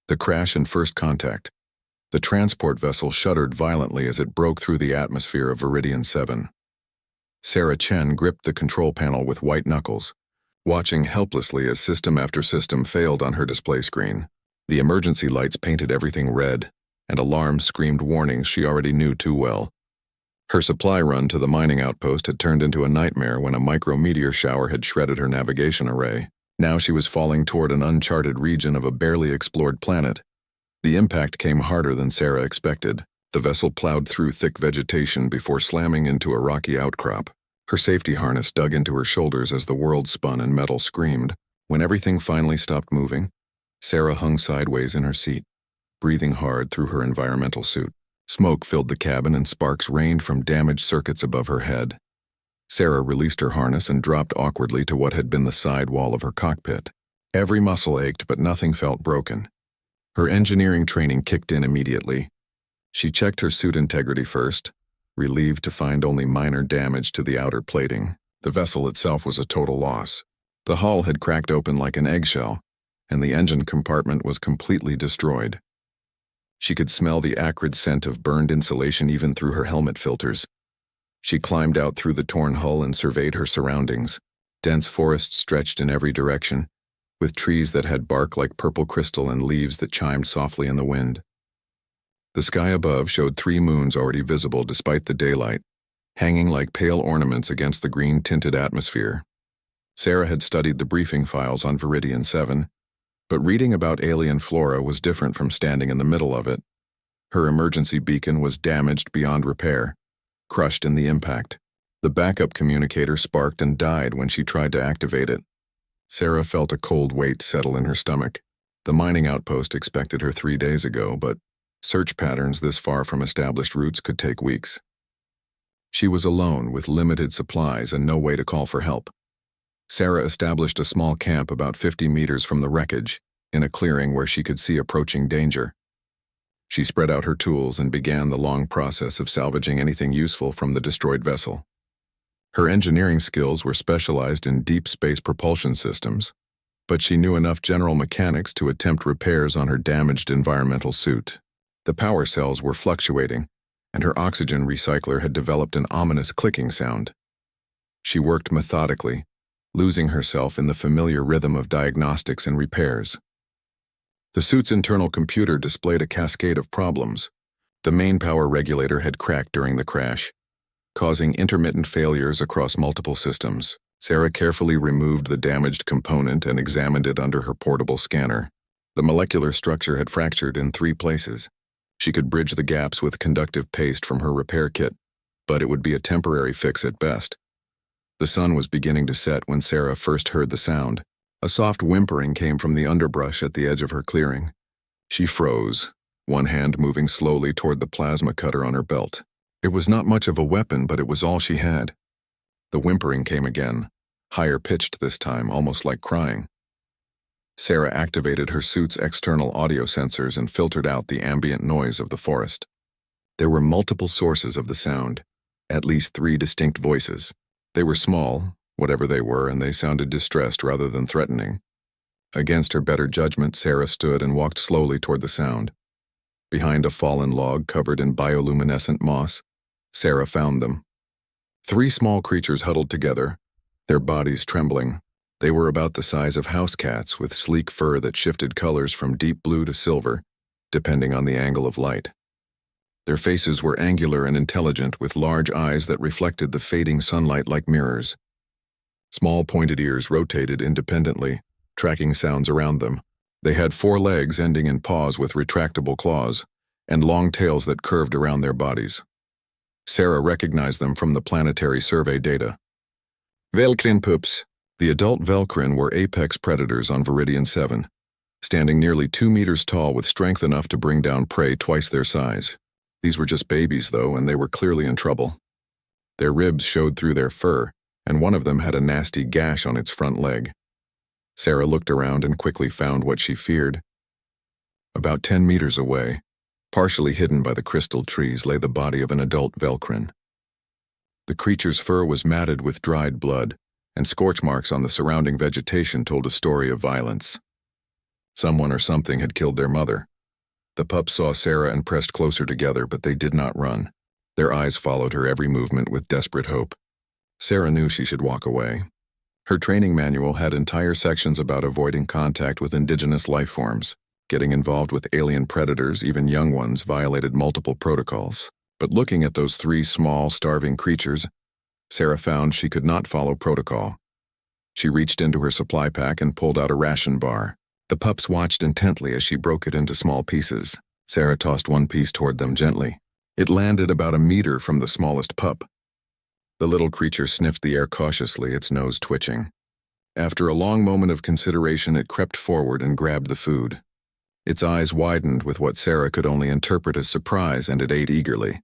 The crash and first contact. The transport vessel shuddered violently as it broke through the atmosphere of Viridian 7. Sarah Chen gripped the control panel with white knuckles, watching helplessly as system after system failed on her display screen. The emergency lights painted everything red, and alarms screamed warnings she already knew too well. Her supply run to the mining outpost had turned into a nightmare when a micrometeor shower had shredded her navigation array. Now she was falling toward an uncharted region of a barely explored planet. The impact came harder than Sarah expected. The vessel plowed through thick vegetation before slamming into a rocky outcrop. Her safety harness dug into her shoulders as the world spun and metal screamed. When everything finally stopped moving, Sarah hung sideways in her seat, breathing hard through her environmental suit. Smoke filled the cabin and sparks rained from damaged circuits above her head. Sarah released her harness and dropped awkwardly to what had been the side wall of her cockpit. Every muscle ached, but nothing felt broken. Her engineering training kicked in immediately. She checked her suit integrity first, relieved to find only minor damage to the outer plating. The vessel itself was a total loss. The hull had cracked open like an eggshell, and the engine compartment was completely destroyed. She could smell the acrid scent of burned insulation even through her helmet filters. She climbed out through the torn hull and surveyed her surroundings. Dense forest stretched in every direction, with trees that had bark like purple crystal and leaves that chimed softly in the wind. The sky above showed 3 moons already visible despite the daylight, hanging like pale ornaments against the green-tinted atmosphere. Sarah had studied the briefing files on Viridian 7, but reading about alien flora was different from standing in the middle of it. Her emergency beacon was damaged beyond repair, crushed in the impact. The backup communicator sparked and died when she tried to activate it. Sarah felt a cold weight settle in her stomach. The mining outpost expected her 3 days ago, but search patterns this far from established routes could take weeks. She was alone with limited supplies and no way to call for help. Sarah established a small camp about 50 meters from the wreckage, in a clearing where she could see approaching danger. She spread out her tools and began the long process of salvaging anything useful from the destroyed vessel. Her engineering skills were specialized in deep space propulsion systems, but she knew enough general mechanics to attempt repairs on her damaged environmental suit. The power cells were fluctuating, and her oxygen recycler had developed an ominous clicking sound. She worked methodically, losing herself in the familiar rhythm of diagnostics and repairs. The suit's internal computer displayed a cascade of problems. The main power regulator had cracked during the crash, causing intermittent failures across multiple systems. Sarah carefully removed the damaged component and examined it under her portable scanner. The molecular structure had fractured in 3 places. She could bridge the gaps with conductive paste from her repair kit, but it would be a temporary fix at best. The sun was beginning to set when Sarah first heard the sound. A soft whimpering came from the underbrush at the edge of her clearing. She froze, one hand moving slowly toward the plasma cutter on her belt. It was not much of a weapon, but it was all she had. The whimpering came again, higher pitched this time, almost like crying. Sarah activated her suit's external audio sensors and filtered out the ambient noise of the forest. There were multiple sources of the sound, at least 3 distinct voices. They were small, whatever they were, and they sounded distressed rather than threatening. Against her better judgment, Sarah stood and walked slowly toward the sound. Behind a fallen log covered in bioluminescent moss, Sarah found them. 3 small creatures huddled together, their bodies trembling. They were about the size of house cats with sleek fur that shifted colors from deep blue to silver, depending on the angle of light. Their faces were angular and intelligent, with large eyes that reflected the fading sunlight like mirrors. Small pointed ears rotated independently, tracking sounds around them. They had 4 legs ending in paws with retractable claws, and long tails that curved around their bodies. Sarah recognized them from the planetary survey data. Velcrin pups. The adult Velcrin were apex predators on Viridian 7, standing nearly 2 meters tall with strength enough to bring down prey twice their size. These were just babies, though, and they were clearly in trouble. Their ribs showed through their fur, and one of them had a nasty gash on its front leg. Sarah looked around and quickly found what she feared. About 10 meters away, partially hidden by the crystal trees, lay the body of an adult Velcrin. The creature's fur was matted with dried blood, and scorch marks on the surrounding vegetation told a story of violence. Someone or something had killed their mother. The pups saw Sarah and pressed closer together, but they did not run. Their eyes followed her every movement with desperate hope. Sarah knew she should walk away. Her training manual had entire sections about avoiding contact with indigenous life forms. Getting involved with alien predators, even young ones, violated multiple protocols. But looking at those 3 small, starving creatures, Sarah found she could not follow protocol. She reached into her supply pack and pulled out a ration bar. The pups watched intently as she broke it into small pieces. Sarah tossed one piece toward them gently. It landed about a meter from the smallest pup. The little creature sniffed the air cautiously, its nose twitching. After a long moment of consideration, it crept forward and grabbed the food. Its eyes widened with what Sarah could only interpret as surprise, and it ate eagerly.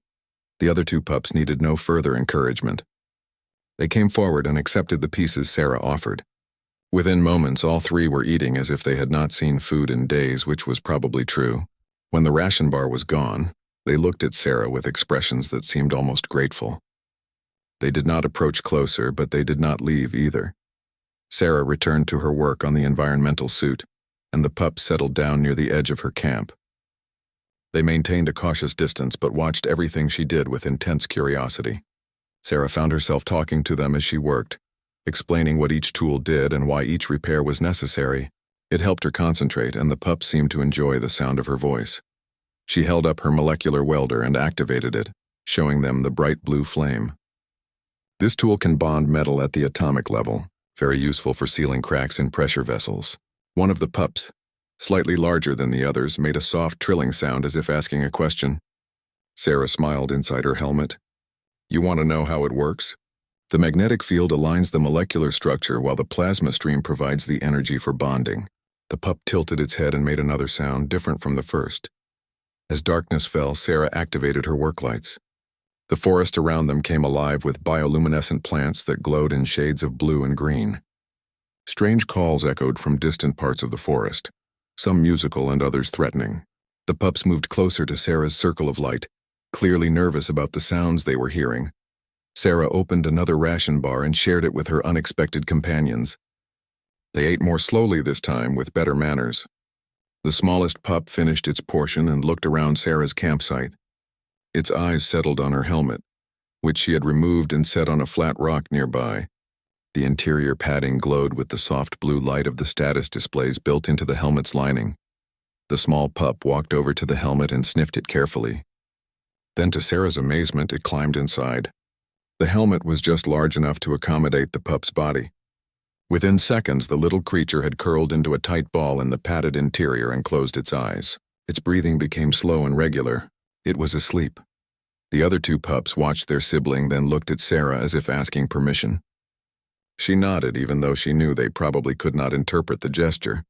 The other 2 pups needed no further encouragement. They came forward and accepted the pieces Sarah offered. Within moments, all 3 were eating as if they had not seen food in days, which was probably true. When the ration bar was gone, they looked at Sarah with expressions that seemed almost grateful. They did not approach closer, but they did not leave either. Sarah returned to her work on the environmental suit, and the pups settled down near the edge of her camp. They maintained a cautious distance but watched everything she did with intense curiosity. Sarah found herself talking to them as she worked, explaining what each tool did and why each repair was necessary. It helped her concentrate, and the pups seemed to enjoy the sound of her voice. She held up her molecular welder and activated it, showing them the bright blue flame. This tool can bond metal at the atomic level, very useful for sealing cracks in pressure vessels. One of the pups, slightly larger than the others, made a soft trilling sound as if asking a question. Sarah smiled inside her helmet. You want to know how it works? The magnetic field aligns the molecular structure while the plasma stream provides the energy for bonding. The pup tilted its head and made another sound different from the first. As darkness fell, Sarah activated her work lights. The forest around them came alive with bioluminescent plants that glowed in shades of blue and green. Strange calls echoed from distant parts of the forest, some musical and others threatening. The pups moved closer to Sarah's circle of light, clearly nervous about the sounds they were hearing. Sarah opened another ration bar and shared it with her unexpected companions. They ate more slowly this time, with better manners. The smallest pup finished its portion and looked around Sarah's campsite. Its eyes settled on her helmet, which she had removed and set on a flat rock nearby. The interior padding glowed with the soft blue light of the status displays built into the helmet's lining. The small pup walked over to the helmet and sniffed it carefully. Then, to Sarah's amazement, it climbed inside. The helmet was just large enough to accommodate the pup's body. Within seconds, the little creature had curled into a tight ball in the padded interior and closed its eyes. Its breathing became slow and regular. It was asleep. The other 2 pups watched their sibling, then looked at Sarah as if asking permission. She nodded, even though she knew they probably could not interpret the gesture.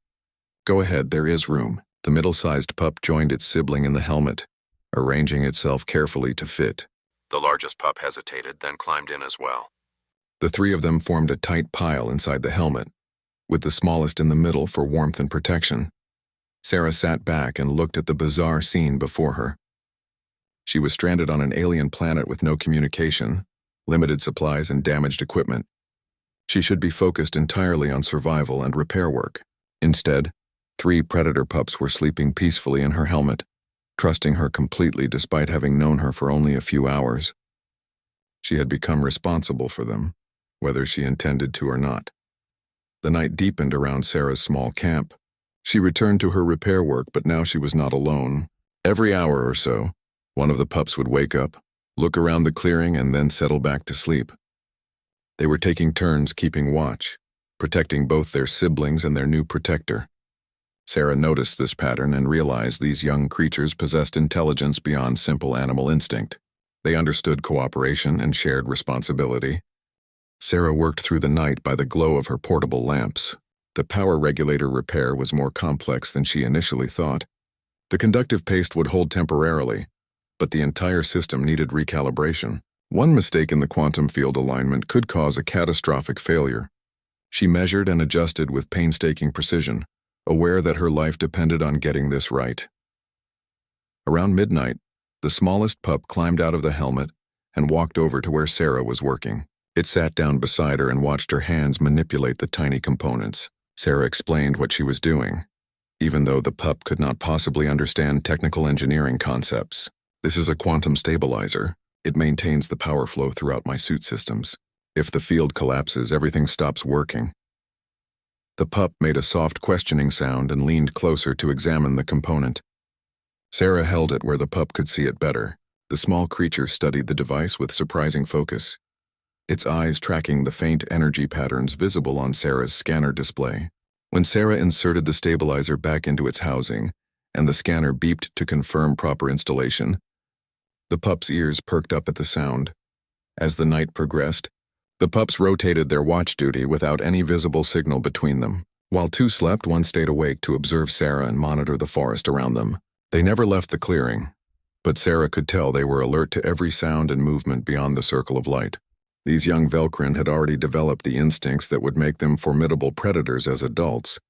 Go ahead, there is room. The middle-sized pup joined its sibling in the helmet, arranging itself carefully to fit. The largest pup hesitated, then climbed in as well. The 3 of them formed a tight pile inside the helmet, with the smallest in the middle for warmth and protection. Sarah sat back and looked at the bizarre scene before her. She was stranded on an alien planet with no communication, limited supplies, and damaged equipment. She should be focused entirely on survival and repair work. Instead, 3 predator pups were sleeping peacefully in her helmet, trusting her completely despite having known her for only a few hours. She had become responsible for them, whether she intended to or not. The night deepened around Sarah's small camp. She returned to her repair work, but now she was not alone. Every hour or so, one of the pups would wake up, look around the clearing, and then settle back to sleep. They were taking turns keeping watch, protecting both their siblings and their new protector. Sarah noticed this pattern and realized these young creatures possessed intelligence beyond simple animal instinct. They understood cooperation and shared responsibility. Sarah worked through the night by the glow of her portable lamps. The power regulator repair was more complex than she initially thought. The conductive paste would hold temporarily, but the entire system needed recalibration. One mistake in the quantum field alignment could cause a catastrophic failure. She measured and adjusted with painstaking precision, aware that her life depended on getting this right. Around midnight, the smallest pup climbed out of the helmet and walked over to where Sarah was working. It sat down beside her and watched her hands manipulate the tiny components. Sarah explained what she was doing. even though the pup could not possibly understand technical engineering concepts. This is a quantum stabilizer. It maintains the power flow throughout my suit systems. If the field collapses, everything stops working. The pup made a soft questioning sound and leaned closer to examine the component. Sarah held it where the pup could see it better. The small creature studied the device with surprising focus, its eyes tracking the faint energy patterns visible on Sarah's scanner display. When Sarah inserted the stabilizer back into its housing, and the scanner beeped to confirm proper installation, the pup's ears perked up at the sound. As the night progressed, the pups rotated their watch duty without any visible signal between them. While two slept, one stayed awake to observe Sarah and monitor the forest around them. They never left the clearing, but Sarah could tell they were alert to every sound and movement beyond the circle of light. These young Velcrin had already developed the instincts that would make them formidable predators as adults,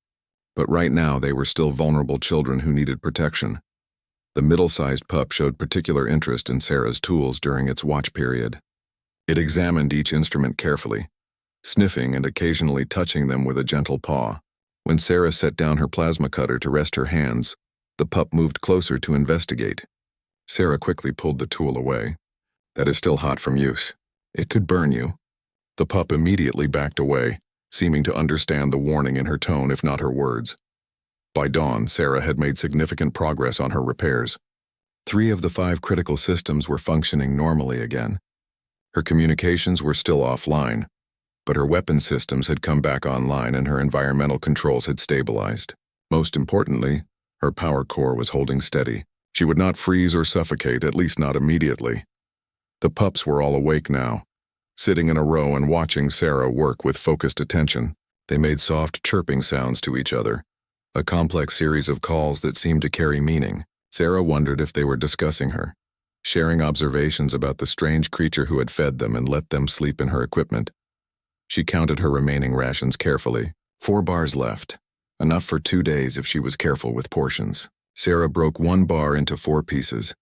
but right now they were still vulnerable children who needed protection. The middle-sized pup showed particular interest in Sarah's tools during its watch period. It examined each instrument carefully, sniffing and occasionally touching them with a gentle paw. When Sarah set down her plasma cutter to rest her hands, the pup moved closer to investigate. Sarah quickly pulled the tool away. "That is still hot from use. It could burn you." The pup immediately backed away, seeming to understand the warning in her tone if not her words. By dawn, Sarah had made significant progress on her repairs. 3 of the 5 critical systems were functioning normally again. Her communications were still offline, but her weapon systems had come back online and her environmental controls had stabilized. Most importantly, her power core was holding steady. She would not freeze or suffocate, at least not immediately. The pups were all awake now, sitting in a row and watching Sarah work with focused attention. They made soft chirping sounds to each other, a complex series of calls that seemed to carry meaning. Sarah wondered if they were discussing her, sharing observations about the strange creature who had fed them and let them sleep in her equipment. She counted her remaining rations carefully. 4 bars left, enough for 2 days if she was careful with portions. Sarah broke 1 bar into 4 pieces,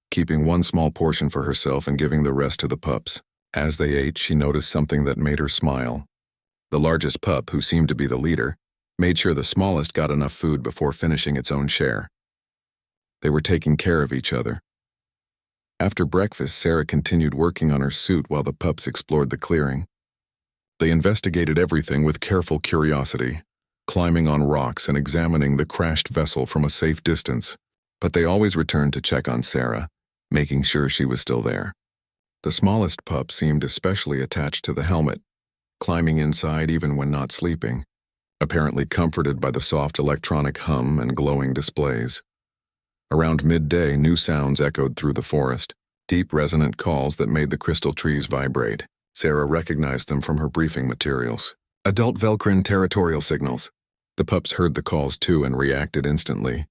keeping 1 small portion for herself and giving the rest to the pups. As they ate, she noticed something that made her smile. The largest pup, who seemed to be the leader, made sure the smallest got enough food before finishing its own share. They were taking care of each other. After breakfast, Sarah continued working on her suit while the pups explored the clearing. They investigated everything with careful curiosity, climbing on rocks and examining the crashed vessel from a safe distance, but they always returned to check on Sarah, making sure she was still there. The smallest pup seemed especially attached to the helmet, climbing inside even when not sleeping, apparently comforted by the soft electronic hum and glowing displays. Around midday, new sounds echoed through the forest, deep resonant calls that made the crystal trees vibrate. Sarah recognized them from her briefing materials. Adult Velcrin territorial signals. The pups heard the calls too and reacted instantly.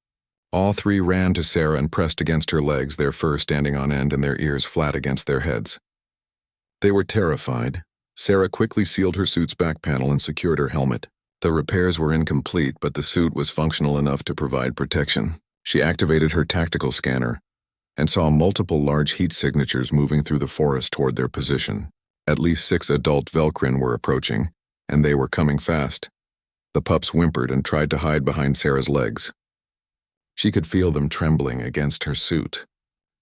All 3 ran to Sarah and pressed against her legs, their fur standing on end and their ears flat against their heads. They were terrified. Sarah quickly sealed her suit's back panel and secured her helmet. The repairs were incomplete, but the suit was functional enough to provide protection. She activated her tactical scanner and saw multiple large heat signatures moving through the forest toward their position. At least 6 adult Velcrin were approaching, and they were coming fast. The pups whimpered and tried to hide behind Sarah's legs. She could feel them trembling against her suit.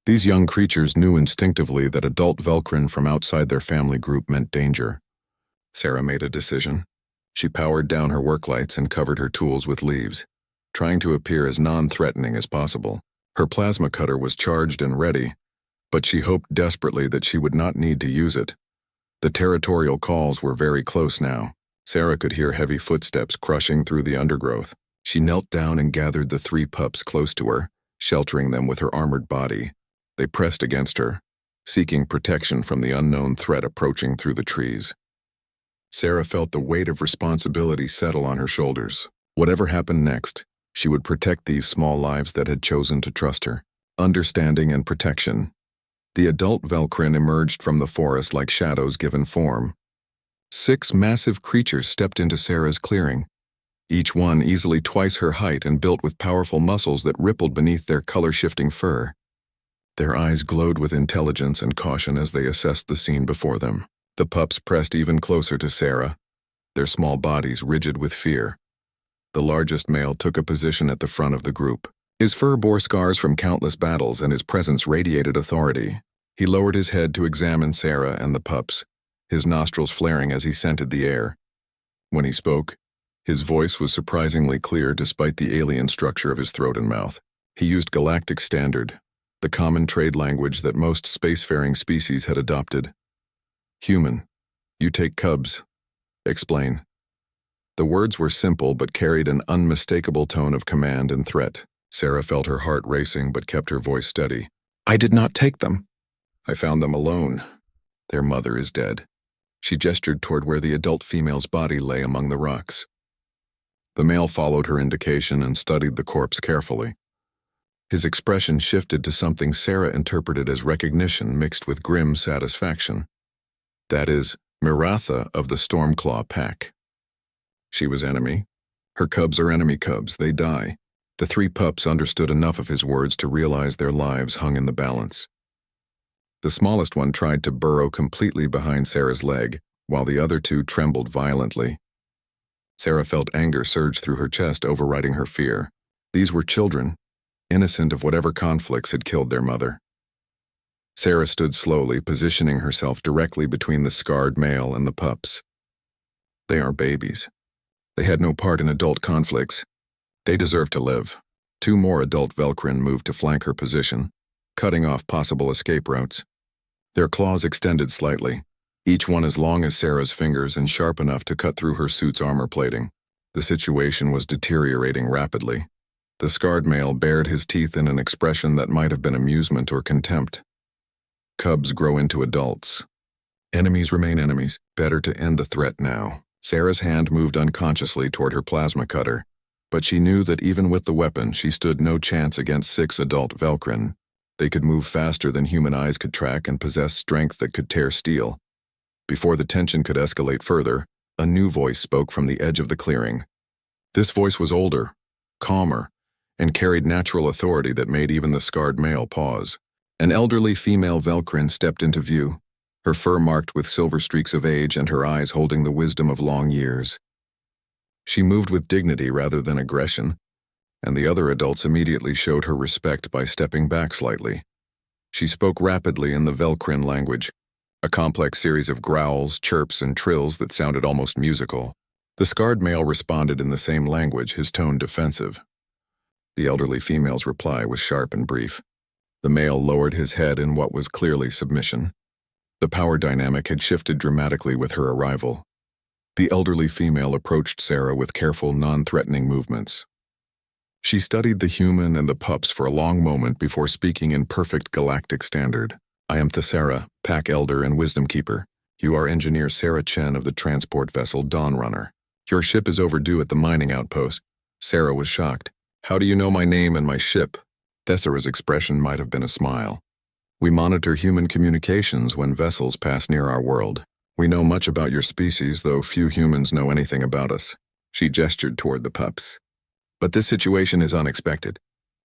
These young creatures knew instinctively that adult Velcrin from outside their family group meant danger. Sarah made a decision. She powered down her work lights and covered her tools with leaves, trying to appear as non-threatening as possible. Her plasma cutter was charged and ready, but she hoped desperately that she would not need to use it. The territorial calls were very close now. Sarah could hear heavy footsteps crushing through the undergrowth. She knelt down and gathered the 3 pups close to her, sheltering them with her armored body. They pressed against her, seeking protection from the unknown threat approaching through the trees. Sarah felt the weight of responsibility settle on her shoulders. Whatever happened next, she would protect these small lives that had chosen to trust her. Understanding and protection. The adult Velcrin emerged from the forest like shadows given form. 6 massive creatures stepped into Sarah's clearing, each one easily twice her height and built with powerful muscles that rippled beneath their color-shifting fur. Their eyes glowed with intelligence and caution as they assessed the scene before them. The pups pressed even closer to Sarah, their small bodies rigid with fear. The largest male took a position at the front of the group. His fur bore scars from countless battles and his presence radiated authority. He lowered his head to examine Sarah and the pups, his nostrils flaring as he scented the air. When he spoke, his voice was surprisingly clear despite the alien structure of his throat and mouth. He used Galactic Standard, the common trade language that most spacefaring species had adopted. "Human, you take cubs. Explain." The words were simple but carried an unmistakable tone of command and threat. Sarah felt her heart racing but kept her voice steady. "I did not take them. I found them alone. Their mother is dead." She gestured toward where the adult female's body lay among the rocks. The male followed her indication and studied the corpse carefully. His expression shifted to something Sarah interpreted as recognition mixed with grim satisfaction. That is, Miratha of the Stormclaw pack. She was enemy. Her cubs are enemy cubs. They die. The three pups understood enough of his words to realize their lives hung in the balance. The smallest one tried to burrow completely behind Sarah's leg, while the other two trembled violently. Sarah felt anger surge through her chest, overriding her fear. These were children, innocent of whatever conflicts had killed their mother. Sarah stood slowly, positioning herself directly between the scarred male and the pups. They are babies. They had no part in adult conflicts. They deserve to live. Two more adult Velcrin moved to flank her position, cutting off possible escape routes. Their claws extended slightly, each one as long as Sarah's fingers and sharp enough to cut through her suit's armor plating. The situation was deteriorating rapidly. The scarred male bared his teeth in an expression that might have been amusement or contempt. Cubs grow into adults. Enemies remain enemies. Better to end the threat now. Sarah's hand moved unconsciously toward her plasma cutter, but she knew that even with the weapon, she stood no chance against 6 adult Velcrin. They could move faster than human eyes could track and possess strength that could tear steel. Before the tension could escalate further, a new voice spoke from the edge of the clearing. This voice was older, calmer, and carried natural authority that made even the scarred male pause. An elderly female Velcrin stepped into view, her fur marked with silver streaks of age and her eyes holding the wisdom of long years. She moved with dignity rather than aggression, and the other adults immediately showed her respect by stepping back slightly. She spoke rapidly in the Velcrin language, a complex series of growls, chirps, and trills that sounded almost musical. The scarred male responded in the same language, his tone defensive. The elderly female's reply was sharp and brief. The male lowered his head in what was clearly submission. The power dynamic had shifted dramatically with her arrival. The elderly female approached Sarah with careful, non-threatening movements. She studied the human and the pups for a long moment before speaking in perfect Galactic Standard. "I am Thessera, Pack Elder and Wisdom Keeper. You are Engineer Sarah Chen of the transport vessel Dawnrunner. Your ship is overdue at the mining outpost." Sarah was shocked. "How do you know my name and my ship?" Thessera's expression might have been a smile. "We monitor human communications when vessels pass near our world. We know much about your species, though few humans know anything about us." She gestured toward the pups. "But this situation is unexpected.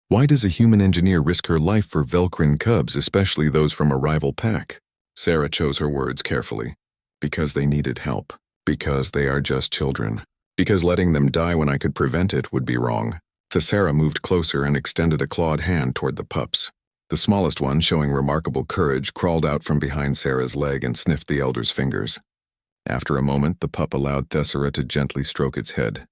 Why does a human engineer risk her life for Velcrin cubs, especially those from a rival pack?" Sarah chose her words carefully. "Because they needed help. Because they are just children. Because letting them die when I could prevent it would be wrong." Thessera moved closer and extended a clawed hand toward the pups. The smallest one, showing remarkable courage, crawled out from behind Sarah's leg and sniffed the elder's fingers. After a moment, the pup allowed Thessera to gently stroke its head.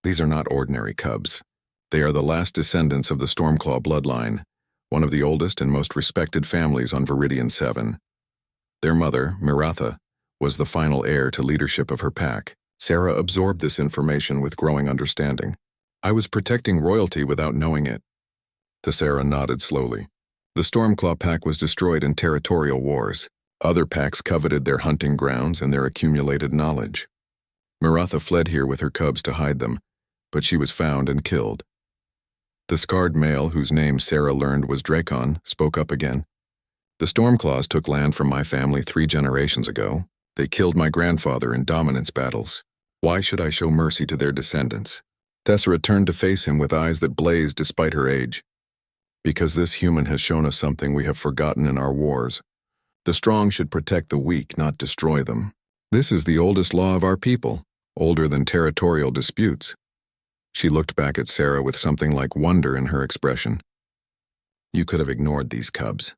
"These are not ordinary cubs. They are the last descendants of the Stormclaw bloodline, one of the oldest and most respected families on Viridian 7. Their mother, Miratha, was the final heir to leadership of her pack." Sarah absorbed this information with growing understanding. "I was protecting royalty without knowing it." Thessera nodded slowly. "The Stormclaw pack was destroyed in territorial wars. Other packs coveted their hunting grounds and their accumulated knowledge. Miratha fled here with her cubs to hide them, but she was found and killed." The scarred male, whose name Sarah learned was Dracon, spoke up again. "The Stormclaws took land from my family 3 generations ago. They killed my grandfather in dominance battles. Why should I show mercy to their descendants?" Thessera turned to face him with eyes that blazed despite her age. "Because this human has shown us something we have forgotten in our wars. The strong should protect the weak, not destroy them. This is the oldest law of our people, older than territorial disputes. She looked back at Sarah with something like wonder in her expression. You could have ignored these cubs.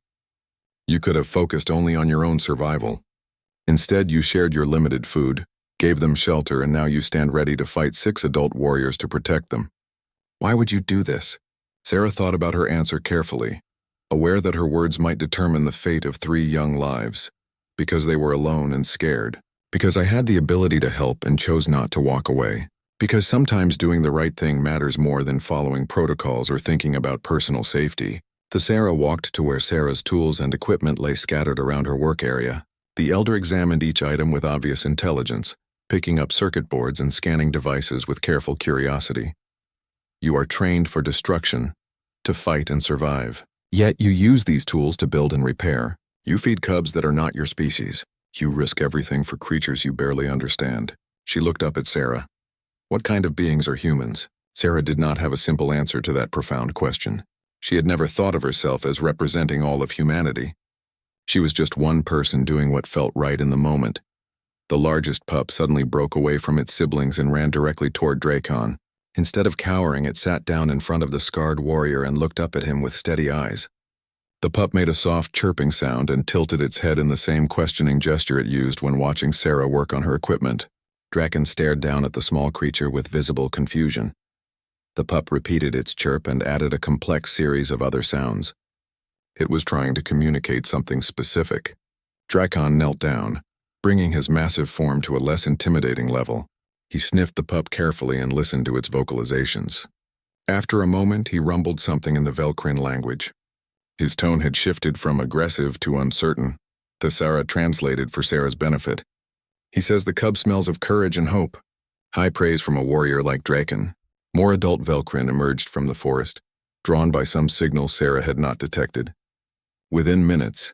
You could have focused only on your own survival. Instead, you shared your limited food, gave them shelter, and now you stand ready to fight 6 adult warriors to protect them. Why would you do this? Sarah thought about her answer carefully, aware that her words might determine the fate of 3 young lives. Because they were alone and scared. Because I had the ability to help and chose not to walk away. Because sometimes doing the right thing matters more than following protocols or thinking about personal safety. Sarah walked to where Sarah's tools and equipment lay scattered around her work area. The elder examined each item with obvious intelligence, picking up circuit boards and scanning devices with careful curiosity. You are trained for destruction, to fight and survive. Yet you use these tools to build and repair. You feed cubs that are not your species. You risk everything for creatures you barely understand. She looked up at Sarah. What kind of beings are humans? Sarah did not have a simple answer to that profound question. She had never thought of herself as representing all of humanity. She was just one person doing what felt right in the moment. The largest pup suddenly broke away from its siblings and ran directly toward Dracon. Instead of cowering, it sat down in front of the scarred warrior and looked up at him with steady eyes. The pup made a soft chirping sound and tilted its head in the same questioning gesture it used when watching Sarah work on her equipment. Dracon stared down at the small creature with visible confusion. The pup repeated its chirp and added a complex series of other sounds. It was trying to communicate something specific. Dracon knelt down, bringing his massive form to a less intimidating level. He sniffed the pup carefully and listened to its vocalizations. After a moment, he rumbled something in the Velcrin language. His tone had shifted from aggressive to uncertain. Sarah translated for Sarah's benefit. He says the cub smells of courage and hope. High praise from a warrior like Dracon. More adult Velcrin emerged from the forest, drawn by some signal Sarah had not detected. Within minutes,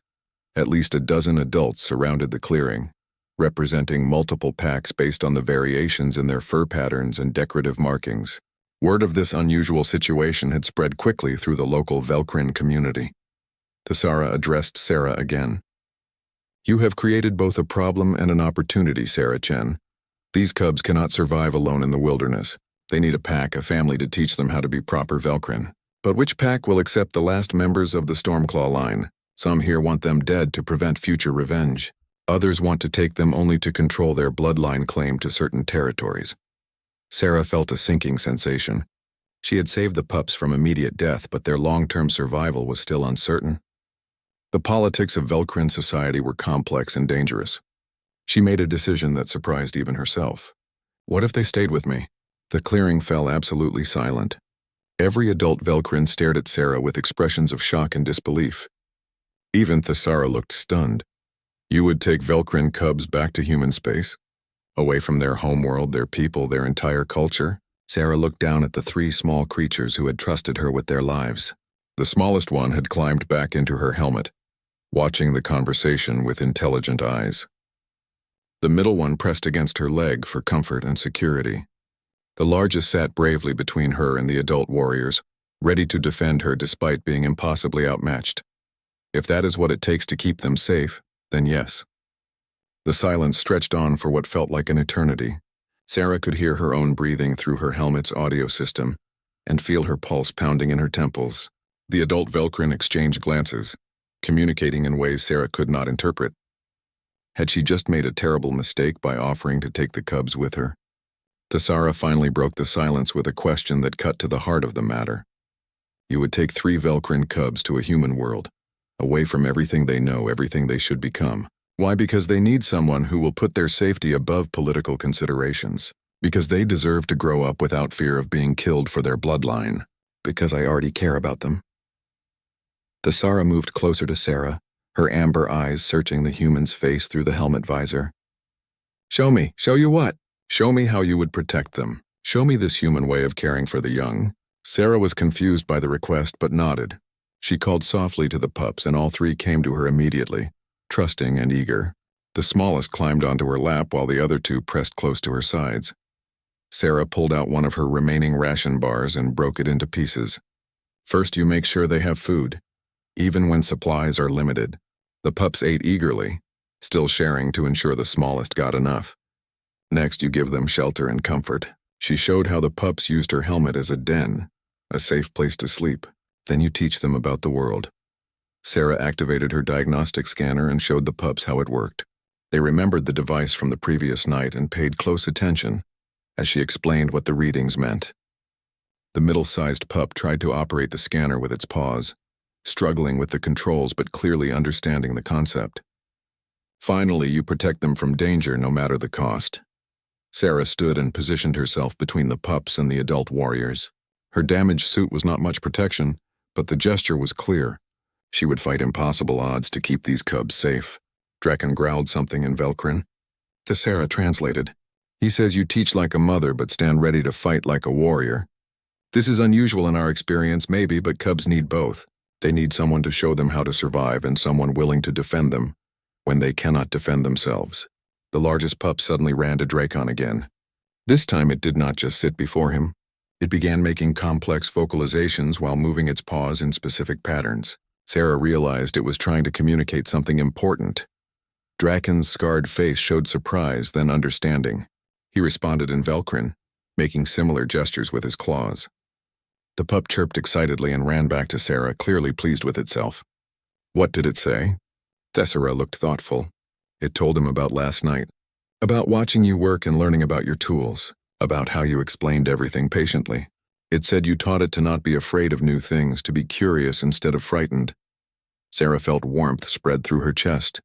at least a dozen adults surrounded the clearing, representing multiple packs based on the variations in their fur patterns and decorative markings. Word of this unusual situation had spread quickly through the local Velcrin community. Sarah addressed Sarah again. You have created both a problem and an opportunity, Sarah Chen. These cubs cannot survive alone in the wilderness. They need a pack, a family to teach them how to be proper Velcrin. But which pack will accept the last members of the Stormclaw line? Some here want them dead to prevent future revenge. Others want to take them only to control their bloodline claim to certain territories. Sarah felt a sinking sensation. She had saved the pups from immediate death, but their long-term survival was still uncertain. The politics of Velcrin society were complex and dangerous. She made a decision that surprised even herself. What if they stayed with me? The clearing fell absolutely silent. Every adult Velcrin stared at Sarah with expressions of shock and disbelief. Even Sarah looked stunned. You would take Velcrin cubs back to human space? Away from their homeworld, their people, their entire culture? Sarah looked down at the 3 small creatures who had trusted her with their lives. The smallest one had climbed back into her helmet, watching the conversation with intelligent eyes. The middle one pressed against her leg for comfort and security. The largest sat bravely between her and the adult warriors, ready to defend her despite being impossibly outmatched. If that is what it takes to keep them safe, then yes. The silence stretched on for what felt like an eternity. Sarah could hear her own breathing through her helmet's audio system and feel her pulse pounding in her temples. The adult Velcrin exchanged glances, communicating in ways Sarah could not interpret. Had she just made a terrible mistake by offering to take the cubs with her? Sarah finally broke the silence with a question that cut to the heart of the matter. You would take 3 Velcrin cubs to a human world, away from everything they know, everything they should become. Why? Because they need someone who will put their safety above political considerations. Because they deserve to grow up without fear of being killed for their bloodline. Because I already care about them. Sarah moved closer to Sarah, her amber eyes searching the human's face through the helmet visor. Show me. Show you what? Show me how you would protect them. Show me this human way of caring for the young. Sarah was confused by the request but nodded. She called softly to the pups and all 3 came to her immediately, trusting and eager. The smallest climbed onto her lap while the other 2 pressed close to her sides. Sarah pulled out one of her remaining ration bars and broke it into pieces. First, you make sure they have food, even when supplies are limited. The pups ate eagerly, still sharing to ensure the smallest got enough. Next, you give them shelter and comfort. She showed how the pups used her helmet as a den, a safe place to sleep. Then you teach them about the world. Sarah activated her diagnostic scanner and showed the pups how it worked. They remembered the device from the previous night and paid close attention as she explained what the readings meant. The middle-sized pup tried to operate the scanner with its paws, struggling with the controls but clearly understanding the concept. Finally, you protect them from danger no matter the cost. Sarah stood and positioned herself between the pups and the adult warriors. Her damaged suit was not much protection, but the gesture was clear. She would fight impossible odds to keep these cubs safe. Draken growled something in Velcrin. The Sarah translated. He says you teach like a mother but stand ready to fight like a warrior. This is unusual in our experience, maybe, but cubs need both. They need someone to show them how to survive and someone willing to defend them when they cannot defend themselves. The largest pup suddenly ran to Dracon again. This time it did not just sit before him. It began making complex vocalizations while moving its paws in specific patterns. Sarah realized it was trying to communicate something important. Draken's scarred face showed surprise, then understanding. He responded in Velcrin, making similar gestures with his claws. The pup chirped excitedly and ran back to Sarah, clearly pleased with itself. What did it say? Thessera looked thoughtful. It told him about last night, about watching you work and learning about your tools, about how you explained everything patiently. It said you taught it to not be afraid of new things, to be curious instead of frightened. Sarah felt warmth spread through her chest.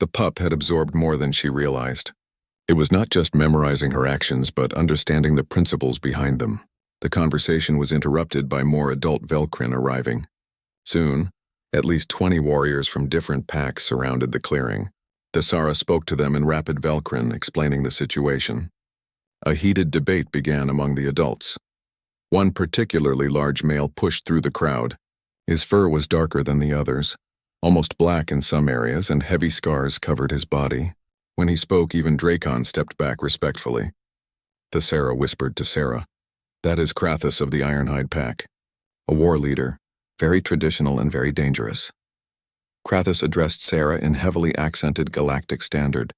The pup had absorbed more than she realized. It was not just memorizing her actions, but understanding the principles behind them. The conversation was interrupted by more adult Velcrin arriving. Soon, at least 20 warriors from different packs surrounded the clearing. Thessera spoke to them in rapid Velcrin, explaining the situation. A heated debate began among the adults. One particularly large male pushed through the crowd. His fur was darker than the others, almost black in some areas, and heavy scars covered his body. When he spoke, even Dracon stepped back respectfully. Thessera whispered to Sarah, "That is Krathus of the Ironhide Pack, a war leader, very traditional and very dangerous." Krathus addressed Sarah in heavily accented galactic standard.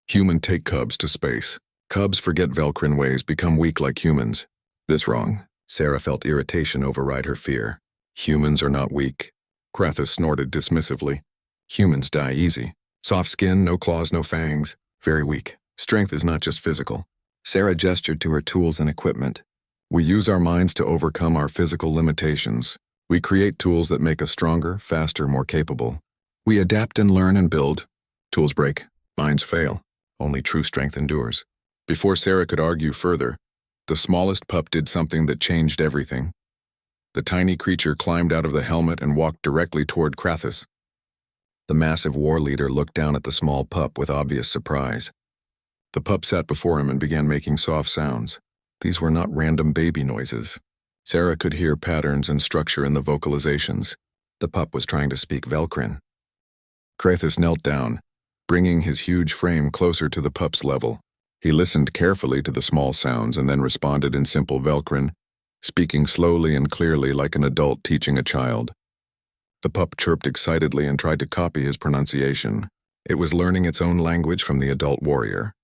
"Human take cubs to space. Cubs forget Velcrin ways, become weak like humans." This wrong. Sarah felt irritation override her fear. "Humans are not weak." Krathus snorted dismissively. "Humans die easy. Soft skin, no claws, no fangs. Very weak. Strength is not just physical." Sarah gestured to her tools and equipment. "We use our minds to overcome our physical limitations. We create tools that make us stronger, faster, more capable. We adapt and learn and build. Tools break. Minds fail. Only true strength endures." Before Sarah could argue further, the smallest pup did something that changed everything. The tiny creature climbed out of the helmet and walked directly toward Krathus. The massive war leader looked down at the small pup with obvious surprise. The pup sat before him and began making soft sounds. These were not random baby noises. Sarah could hear patterns and structure in the vocalizations. The pup was trying to speak Velcrin. Krathus knelt down, bringing his huge frame closer to the pup's level. He listened carefully to the small sounds and then responded in simple Velcrin, speaking slowly and clearly like an adult teaching a child. The pup chirped excitedly and tried to copy his pronunciation. It was learning its own language from the adult warrior.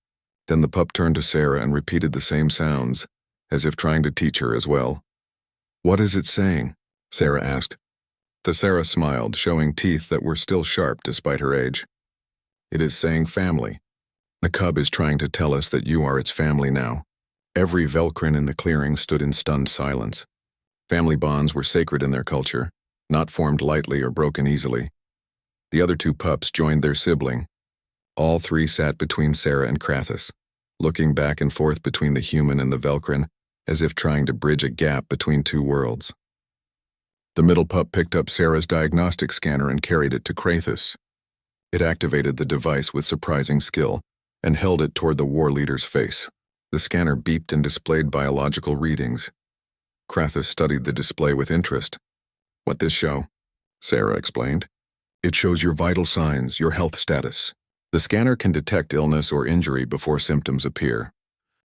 Then the pup turned to Sarah and repeated the same sounds, as if trying to teach her as well. "What is it saying?" Sarah asked. Thessera smiled, showing teeth that were still sharp despite her age. "It is saying family. The cub is trying to tell us that you are its family now." Every Velcrin in the clearing stood in stunned silence. Family bonds were sacred in their culture, not formed lightly or broken easily. The other two pups joined their sibling. All three sat between Sarah and Krathus, looking back and forth between the human and the Velcrin, as if trying to bridge a gap between two worlds. The middle pup picked up Sarah's diagnostic scanner and carried it to Krathus. It activated the device with surprising skill and held it toward the war leader's face. The scanner beeped and displayed biological readings. Krathus studied the display with interest. "What this show?" Sarah explained. "It shows your vital signs, your health status. The scanner can detect illness or injury before symptoms appear.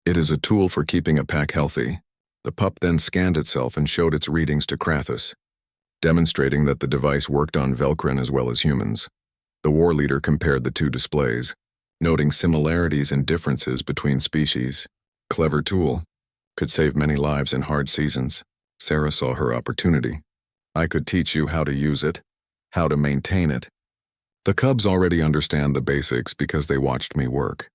It is a tool for keeping a pack healthy." The pup then scanned itself and showed its readings to Krathus, demonstrating that the device worked on Velcrin as well as humans. The war leader compared the two displays, noting similarities and differences between species. "Clever tool. could save many lives in hard seasons. Sarah saw her opportunity. I could teach you how to use it, how to maintain it. The cubs already understand the basics because they watched me work.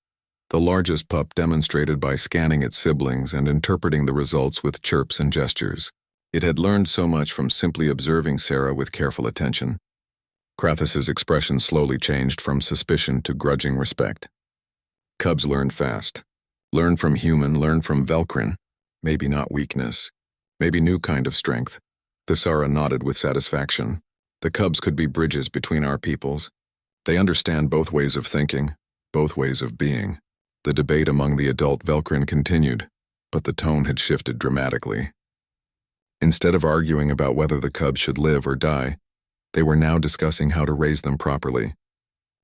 The largest pup demonstrated by scanning its siblings and interpreting the results with chirps and gestures. It had learned so much from simply observing Sarah with careful attention. Krathus's expression slowly changed from suspicion to grudging respect. Cubs learn fast. Learn from human, learn from Velcrin. Maybe not weakness. Maybe new kind of strength. Thesara nodded with satisfaction. The cubs could be bridges between our peoples. They understand both ways of thinking, both ways of being. The debate among the adult Velcrin continued, but the tone had shifted dramatically. Instead of arguing about whether the cubs should live or die, they were now discussing how to raise them properly.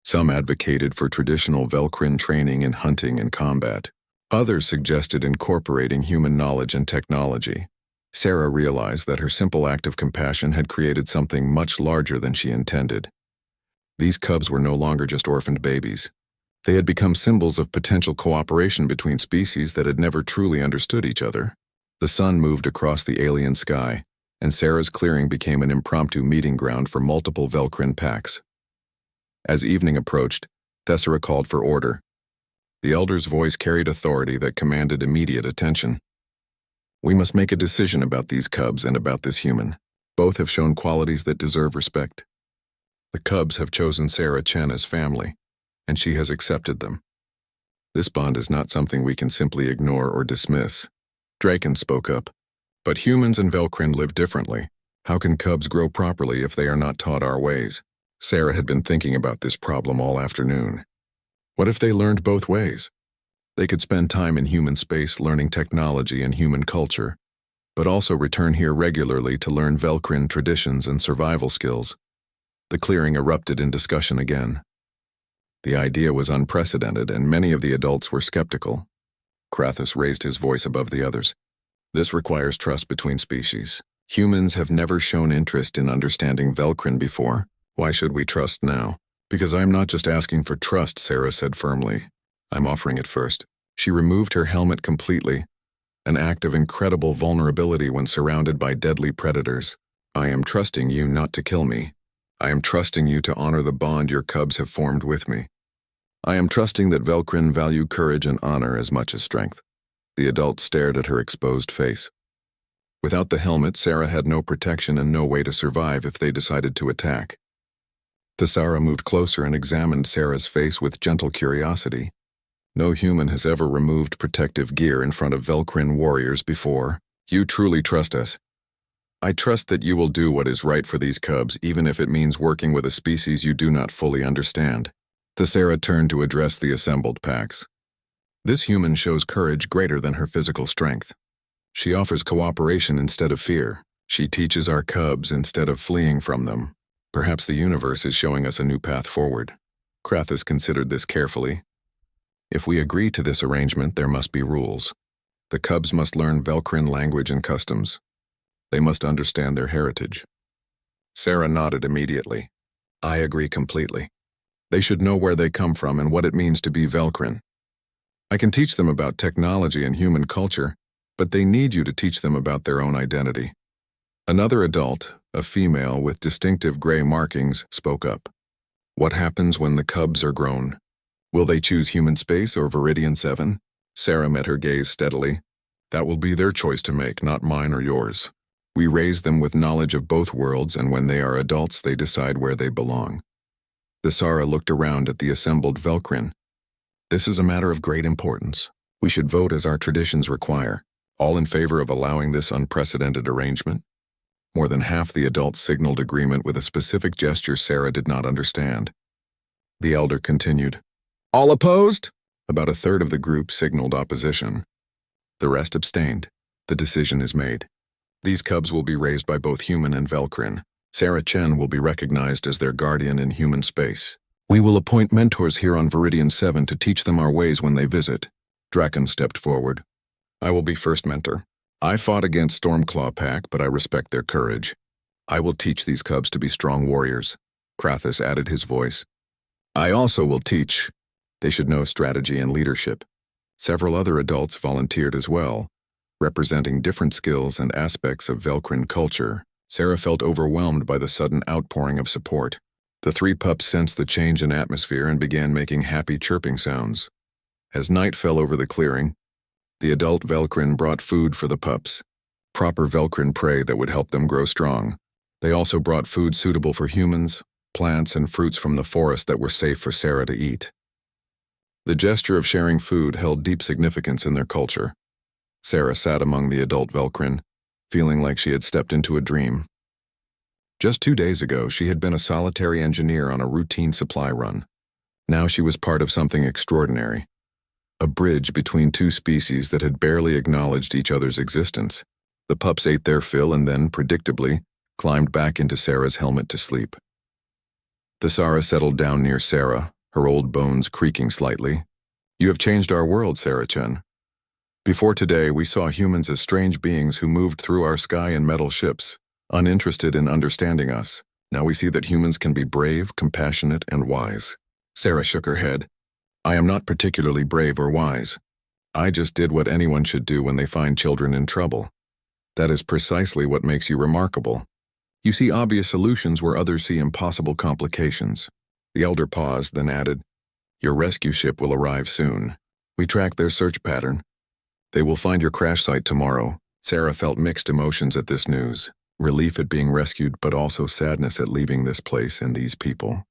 Some advocated for traditional Velcrin training in hunting and combat. Others suggested incorporating human knowledge and technology. Sarah realized that her simple act of compassion had created something much larger than she intended. These cubs were no longer just orphaned babies. They had become symbols of potential cooperation between species that had never truly understood each other. The sun moved across the alien sky, and Sarah's clearing became an impromptu meeting ground for multiple Velcrin packs. As evening approached, Thesara called for order. The elder's voice carried authority that commanded immediate attention. We must make a decision about these cubs and about this human. Both have shown qualities that deserve respect. The cubs have chosen Sarah Chen as family, and she has accepted them. This bond is not something we can simply ignore or dismiss. Draken spoke up. But humans and Velcrin live differently. How can cubs grow properly if they are not taught our ways? Sarah had been thinking about this problem all afternoon. What if they learned both ways? They could spend time in human space learning technology and human culture, but also return here regularly to learn Velcrin traditions and survival skills. The clearing erupted in discussion again. The idea was unprecedented, and many of the adults were skeptical. Krathus raised his voice above the others. This requires trust between species. Humans have never shown interest in understanding Velcrin before. Why should we trust now? Because I'm not just asking for trust, Sarah said firmly. I'm offering it first. She removed her helmet completely, an act of incredible vulnerability when surrounded by deadly predators. I am trusting you not to kill me. I am trusting you to honor the bond your cubs have formed with me. I am trusting that Velcrin value courage and honor as much as strength. The adult stared at her exposed face. Without the helmet, Sarah had no protection and no way to survive if they decided to attack. Thesara moved closer and examined Sarah's face with gentle curiosity. No human has ever removed protective gear in front of Velcrin warriors before. You truly trust us. I trust that you will do what is right for these cubs, even if it means working with a species you do not fully understand. Thesara turned to address the assembled packs. This human shows courage greater than her physical strength. She offers cooperation instead of fear. She teaches our cubs instead of fleeing from them. Perhaps the universe is showing us a new path forward. Krathus considered this carefully. If we agree to this arrangement, there must be rules. The cubs must learn Velcrin language and customs. They must understand their heritage. Sarah nodded immediately. I agree completely. They should know where they come from and what it means to be Velcrin. I can teach them about technology and human culture, but they need you to teach them about their own identity. Another adult, a female with distinctive gray markings, spoke up. What happens when the cubs are grown? Will they choose human space or Viridian 7? Sarah met her gaze steadily. That will be their choice to make, not mine or yours. We raise them with knowledge of both worlds, and when they are adults, they decide where they belong. Thesara looked around at the assembled Velcrin. This is a matter of great importance. We should vote as our traditions require. All in favor of allowing this unprecedented arrangement? More than half the adults signaled agreement with a specific gesture Sarah did not understand. The elder continued. All opposed? About a third of the group signaled opposition. The rest abstained. The decision is made. These cubs will be raised by both human and Velcrin. Sarah Chen will be recognized as their guardian in human space. We will appoint mentors here on Viridian 7 to teach them our ways when they visit. Draken stepped forward. I will be first mentor. I fought against Stormclaw Pack, but I respect their courage. I will teach these cubs to be strong warriors. Krathus added his voice. I also will teach. They should know strategy and leadership. Several other adults volunteered as well. representing different skills and aspects of Velcrin culture. Sarah felt overwhelmed by the sudden outpouring of support. The three pups sensed the change in atmosphere and began making happy chirping sounds. As night fell over the clearing, the adult Velcrin brought food for the pups, proper Velcrin prey that would help them grow strong. They also brought food suitable for humans, plants, and fruits from the forest that were safe for Sarah to eat. The gesture of sharing food held deep significance in their culture. Sarah sat among the adult Velcrin, feeling like she had stepped into a dream. Just 2 days ago, she had been a solitary engineer on a routine supply run. Now she was part of something extraordinary, a bridge between two species that had barely acknowledged each other's existence. The pups ate their fill and then, predictably, climbed back into Sarah's helmet to sleep. The Sara settled down near Sarah, her old bones creaking slightly. "You have changed our world, Sarah-Chen. Before today, we saw humans as strange beings who moved through our sky in metal ships, uninterested in understanding us. Now we see that humans can be brave, compassionate, and wise." Sarah shook her head. "I am not particularly brave or wise. I just did what anyone should do when they find children in trouble. That is precisely what makes you remarkable. You see obvious solutions where others see impossible complications." The elder paused, then added, "Your rescue ship will arrive soon. We tracked their search pattern. They will find your crash site tomorrow." Sarah felt mixed emotions at this news, relief at being rescued but also sadness at leaving this place and these people.